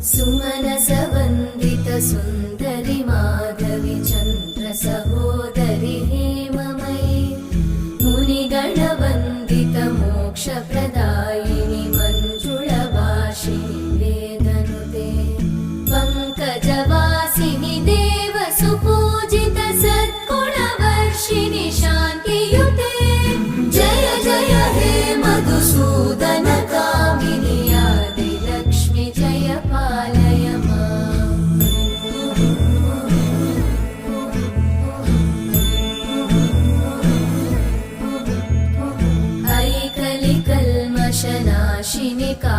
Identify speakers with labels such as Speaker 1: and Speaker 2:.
Speaker 1: सुमनसवन्दित सुन्दरि माधवि चन्द्र सहोदरि हेममयि मुनिगणवन्दित मोक्षप्रदायिनि मञ्जुळभाषिणि वेदनुते पङ्कजवासिनि देवसुपूजित सद्गुणवर्षिणि शान्तियुते जय जय हे मधुसूदन कामिनि आदिलक्ष्मि जय पालय माम्। ऐकलिकल्मषनाशिनि का